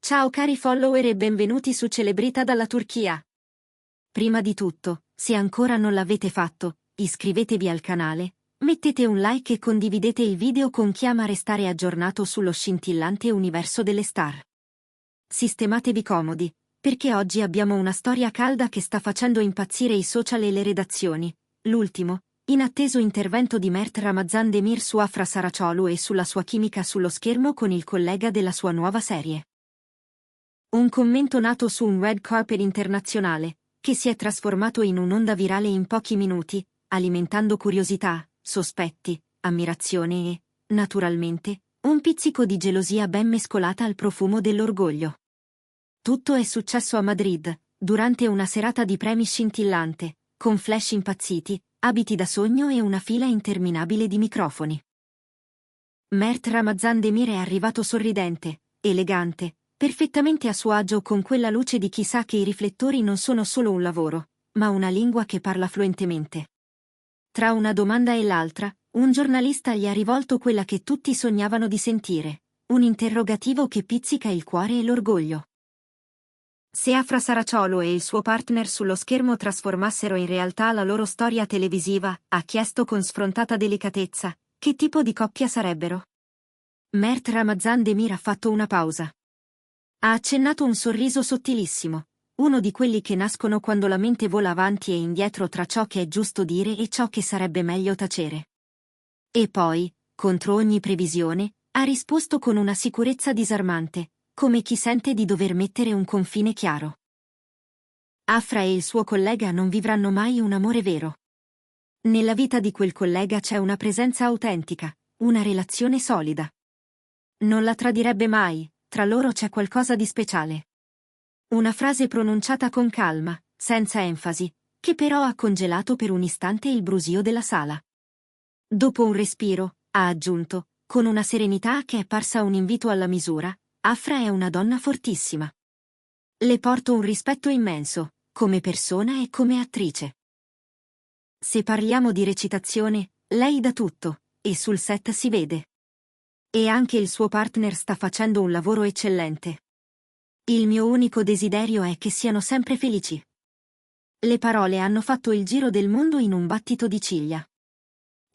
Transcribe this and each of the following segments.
Ciao cari follower e benvenuti su Celebrita dalla Turchia. Prima di tutto, se ancora non l'avete fatto, iscrivetevi al canale, mettete un like e condividete il video con chi ama restare aggiornato sullo scintillante universo delle star. Sistematevi comodi, perché oggi abbiamo una storia calda che sta facendo impazzire i social e le redazioni. L'ultimo, inatteso intervento di Mert Ramazan-Demir su Afra Saracioglu e sulla sua chimica sullo schermo con il collega della sua nuova serie. Un commento nato su un red carpet internazionale, che si è trasformato in un'onda virale in pochi minuti, alimentando curiosità, sospetti, ammirazione e, naturalmente, un pizzico di gelosia ben mescolata al profumo dell'orgoglio. Tutto è successo a Madrid, durante una serata di premi scintillante, con flash impazziti, abiti da sogno e una fila interminabile di microfoni. Mert Ramazan-Demir è arrivato sorridente, elegante, perfettamente a suo agio con quella luce di chi sa che i riflettori non sono solo un lavoro, ma una lingua che parla fluentemente. Tra una domanda e l'altra, un giornalista gli ha rivolto quella che tutti sognavano di sentire, un interrogativo che pizzica il cuore e l'orgoglio. Se Afra Saracioglu e il suo partner sullo schermo trasformassero in realtà la loro storia televisiva, ha chiesto con sfrontata delicatezza, che tipo di coppia sarebbero? Mert Ramazan-Demir ha fatto una pausa. Ha accennato un sorriso sottilissimo, uno di quelli che nascono quando la mente vola avanti e indietro tra ciò che è giusto dire e ciò che sarebbe meglio tacere. E poi, contro ogni previsione, ha risposto con una sicurezza disarmante, come chi sente di dover mettere un confine chiaro. Afra e il suo collega non vivranno mai un amore vero. Nella vita di quel collega c'è una presenza autentica, una relazione solida. Non la tradirebbe mai. Tra loro c'è qualcosa di speciale. Una frase pronunciata con calma, senza enfasi, che però ha congelato per un istante il brusio della sala. Dopo un respiro, ha aggiunto, con una serenità che è parsa un invito alla misura, Afra è una donna fortissima. Le porto un rispetto immenso, come persona e come attrice. Se parliamo di recitazione, lei dà tutto, e sul set si vede. E anche il suo partner sta facendo un lavoro eccellente. Il mio unico desiderio è che siano sempre felici. Le parole hanno fatto il giro del mondo in un battito di ciglia.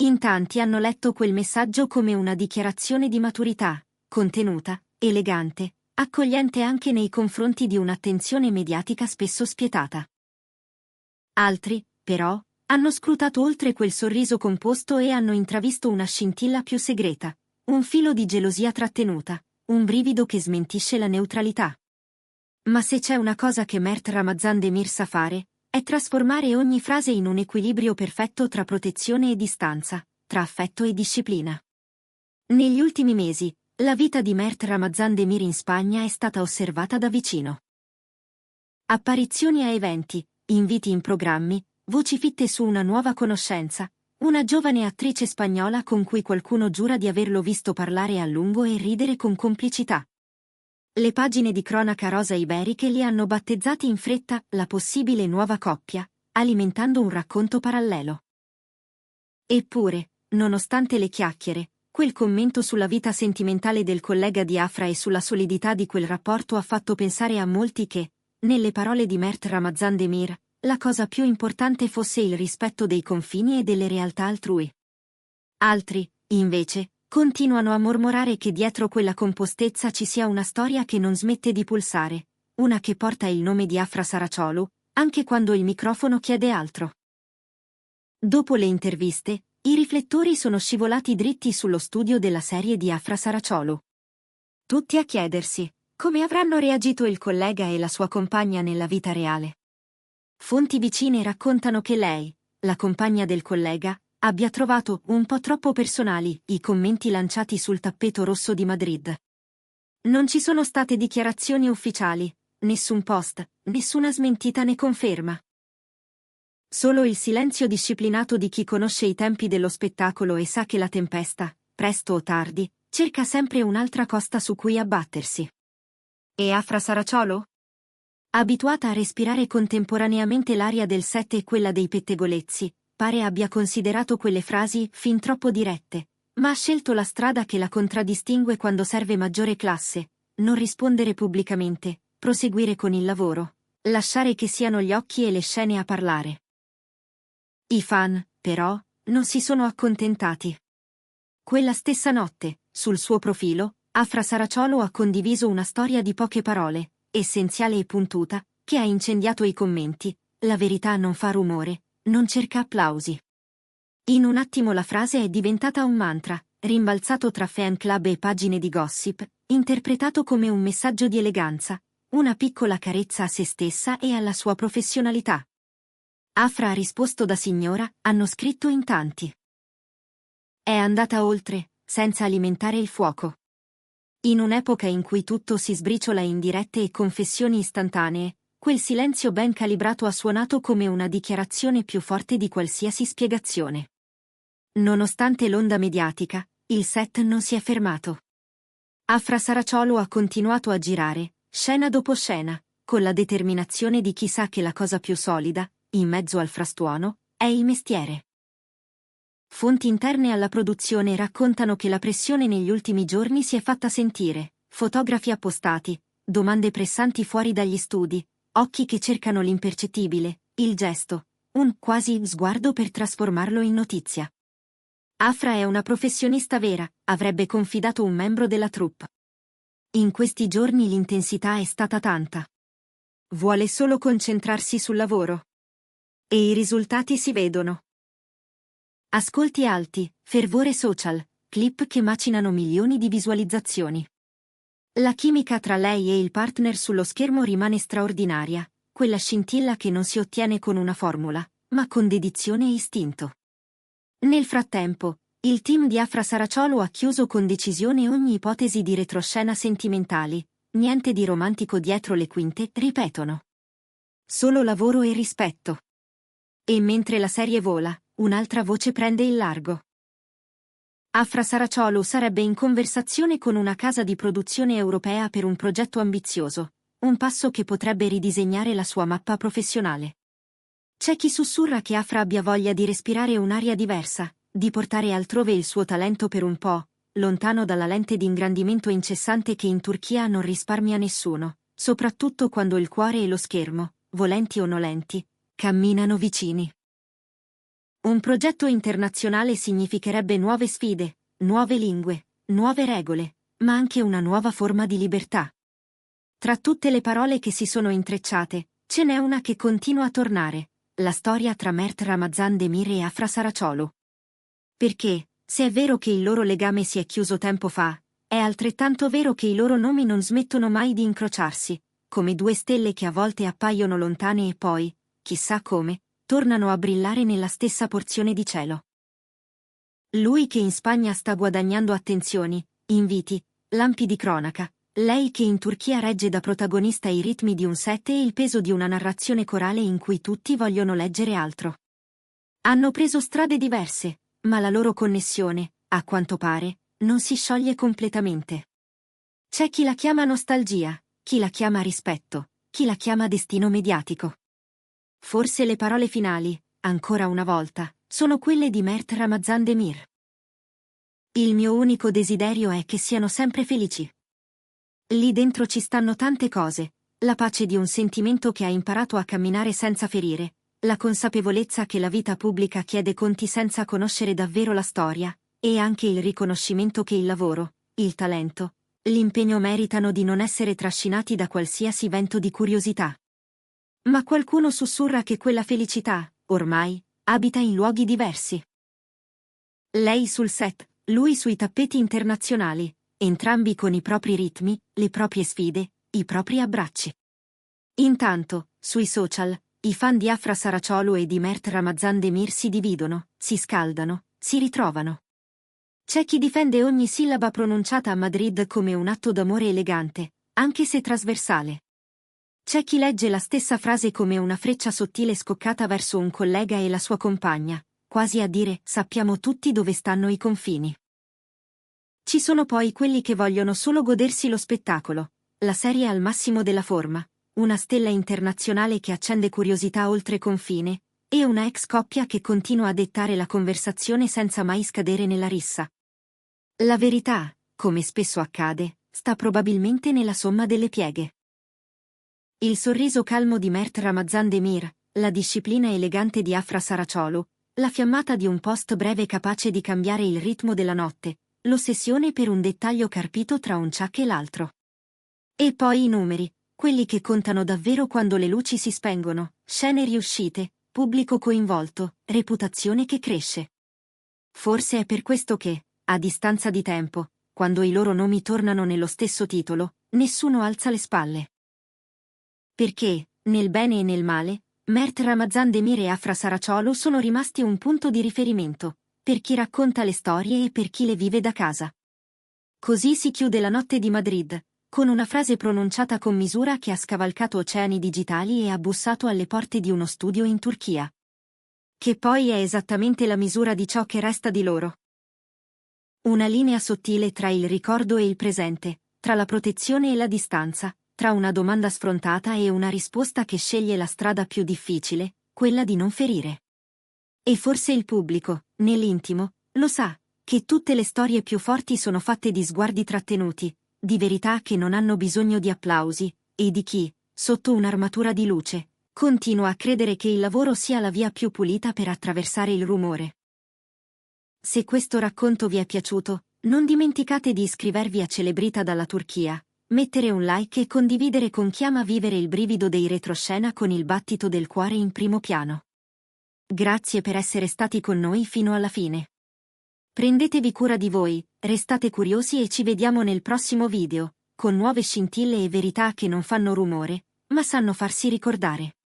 In tanti hanno letto quel messaggio come una dichiarazione di maturità, contenuta, elegante, accogliente anche nei confronti di un'attenzione mediatica spesso spietata. Altri, però, hanno scrutato oltre quel sorriso composto e hanno intravisto una scintilla più segreta. Un filo di gelosia trattenuta, un brivido che smentisce la neutralità. Ma se c'è una cosa che Mert Ramazan-Demir sa fare, è trasformare ogni frase in un equilibrio perfetto tra protezione e distanza, tra affetto e disciplina. Negli ultimi mesi, la vita di Mert Ramazan-Demir in Spagna è stata osservata da vicino. Apparizioni a eventi, inviti in programmi, voci fitte su una nuova conoscenza, una giovane attrice spagnola con cui qualcuno giura di averlo visto parlare a lungo e ridere con complicità. Le pagine di cronaca rosa iberiche li hanno battezzati in fretta la possibile nuova coppia, alimentando un racconto parallelo. Eppure, nonostante le chiacchiere, quel commento sulla vita sentimentale del collega di Afra e sulla solidità di quel rapporto ha fatto pensare a molti che, nelle parole di Mert Ramazan-Demir, la cosa più importante fosse il rispetto dei confini e delle realtà altrui. Altri, invece, continuano a mormorare che dietro quella compostezza ci sia una storia che non smette di pulsare, una che porta il nome di Afra Saracioglu, anche quando il microfono chiede altro. Dopo le interviste, i riflettori sono scivolati dritti sullo studio della serie di Afra Saracioglu. Tutti a chiedersi, come avranno reagito il collega e la sua compagna nella vita reale. Fonti vicine raccontano che lei, la compagna del collega, abbia trovato un po' troppo personali i commenti lanciati sul tappeto rosso di Madrid. Non ci sono state dichiarazioni ufficiali, nessun post, nessuna smentita né conferma. Solo il silenzio disciplinato di chi conosce i tempi dello spettacolo e sa che la tempesta, presto o tardi, cerca sempre un'altra costa su cui abbattersi. E Afra Saracioglu? Abituata a respirare contemporaneamente l'aria del set e quella dei pettegolezzi, pare abbia considerato quelle frasi fin troppo dirette, ma ha scelto la strada che la contraddistingue quando serve maggiore classe, non rispondere pubblicamente, proseguire con il lavoro, lasciare che siano gli occhi e le scene a parlare. I fan, però, non si sono accontentati. Quella stessa notte, sul suo profilo, Afra Saraciolo ha condiviso una storia di poche parole, essenziale e puntuta, che ha incendiato i commenti. La verità non fa rumore, non cerca applausi. In un attimo la frase è diventata un mantra, rimbalzato tra fan club e pagine di gossip, interpretato come un messaggio di eleganza, una piccola carezza a se stessa e alla sua professionalità. Afra ha risposto da signora, hanno scritto in tanti. È andata oltre, senza alimentare il fuoco. In un'epoca in cui tutto si sbriciola in dirette e confessioni istantanee, quel silenzio ben calibrato ha suonato come una dichiarazione più forte di qualsiasi spiegazione. Nonostante l'onda mediatica, il set non si è fermato. Afra Saraciolo ha continuato a girare, scena dopo scena, con la determinazione di chi sa che la cosa più solida, in mezzo al frastuono, è il mestiere. Fonti interne alla produzione raccontano che la pressione negli ultimi giorni si è fatta sentire, fotografi appostati, domande pressanti fuori dagli studi, occhi che cercano l'impercettibile, il gesto, un quasi sguardo per trasformarlo in notizia. Afra è una professionista vera, avrebbe confidato un membro della troupe. In questi giorni l'intensità è stata tanta. Vuole solo concentrarsi sul lavoro. E i risultati si vedono. Ascolti alti, fervore social, clip che macinano milioni di visualizzazioni. La chimica tra lei e il partner sullo schermo rimane straordinaria, quella scintilla che non si ottiene con una formula, ma con dedizione e istinto. Nel frattempo, il team di Afra Saraciolo ha chiuso con decisione ogni ipotesi di retroscena sentimentali, niente di romantico dietro le quinte, ripetono. Solo lavoro e rispetto. E mentre la serie vola, un'altra voce prende il largo. Afra Saraciolo sarebbe in conversazione con una casa di produzione europea per un progetto ambizioso, un passo che potrebbe ridisegnare la sua mappa professionale. C'è chi sussurra che Afra abbia voglia di respirare un'aria diversa, di portare altrove il suo talento per un po', lontano dalla lente di ingrandimento incessante che in Turchia non risparmia nessuno, soprattutto quando il cuore e lo schermo, volenti o nolenti, camminano vicini. Un progetto internazionale significherebbe nuove sfide, nuove lingue, nuove regole, ma anche una nuova forma di libertà. Tra tutte le parole che si sono intrecciate, ce n'è una che continua a tornare, la storia tra Mert Ramazan Demir e Afra Saraciolo. Perché, se è vero che il loro legame si è chiuso tempo fa, è altrettanto vero che i loro nomi non smettono mai di incrociarsi, come due stelle che a volte appaiono lontane e poi, chissà come, tornano a brillare nella stessa porzione di cielo. Lui che in Spagna sta guadagnando attenzioni, inviti, lampi di cronaca, lei che in Turchia regge da protagonista i ritmi di un set e il peso di una narrazione corale in cui tutti vogliono leggere altro. Hanno preso strade diverse, ma la loro connessione, a quanto pare, non si scioglie completamente. C'è chi la chiama nostalgia, chi la chiama rispetto, chi la chiama destino mediatico. Forse le parole finali, ancora una volta, sono quelle di Mert Ramazan Demir. Il mio unico desiderio è che siano sempre felici. Lì dentro ci stanno tante cose, la pace di un sentimento che ha imparato a camminare senza ferire, la consapevolezza che la vita pubblica chiede conti senza conoscere davvero la storia, e anche il riconoscimento che il lavoro, il talento, l'impegno meritano di non essere trascinati da qualsiasi vento di curiosità. Ma qualcuno sussurra che quella felicità, ormai, abita in luoghi diversi. Lei sul set, lui sui tappeti internazionali, entrambi con i propri ritmi, le proprie sfide, i propri abbracci. Intanto, sui social, i fan di Afra Saraciolo e di Mert Ramazan Demir si dividono, si scaldano, si ritrovano. C'è chi difende ogni sillaba pronunciata a Madrid come un atto d'amore elegante, anche se trasversale. C'è chi legge la stessa frase come una freccia sottile scoccata verso un collega e la sua compagna, quasi a dire sappiamo tutti dove stanno i confini. Ci sono poi quelli che vogliono solo godersi lo spettacolo, la serie al massimo della forma, una stella internazionale che accende curiosità oltre confine, e una ex coppia che continua a dettare la conversazione senza mai scadere nella rissa. La verità, come spesso accade, sta probabilmente nella somma delle pieghe. Il sorriso calmo di Mert Ramazan Demir, la disciplina elegante di Afra Saraciolu, la fiammata di un post breve capace di cambiare il ritmo della notte, l'ossessione per un dettaglio carpito tra un check e l'altro. E poi i numeri, quelli che contano davvero quando le luci si spengono, scene riuscite, pubblico coinvolto, reputazione che cresce. Forse è per questo che, a distanza di tempo, quando i loro nomi tornano nello stesso titolo, nessuno alza le spalle. Perché, nel bene e nel male, Mert Ramazan Demir e Afra Saraciolu sono rimasti un punto di riferimento, per chi racconta le storie e per chi le vive da casa. Così si chiude la notte di Madrid, con una frase pronunciata con misura che ha scavalcato oceani digitali e ha bussato alle porte di uno studio in Turchia. Che poi è esattamente la misura di ciò che resta di loro. Una linea sottile tra il ricordo e il presente, tra la protezione e la distanza, tra una domanda sfrontata e una risposta che sceglie la strada più difficile, quella di non ferire. E forse il pubblico, nell'intimo, lo sa, che tutte le storie più forti sono fatte di sguardi trattenuti, di verità che non hanno bisogno di applausi, e di chi, sotto un'armatura di luce, continua a credere che il lavoro sia la via più pulita per attraversare il rumore. Se questo racconto vi è piaciuto, non dimenticate di iscrivervi a Celebrita dalla Turchia, mettere un like e condividere con chi ama vivere il brivido dei retroscena con il battito del cuore in primo piano. Grazie per essere stati con noi fino alla fine. Prendetevi cura di voi, restate curiosi e ci vediamo nel prossimo video, con nuove scintille e verità che non fanno rumore, ma sanno farsi ricordare.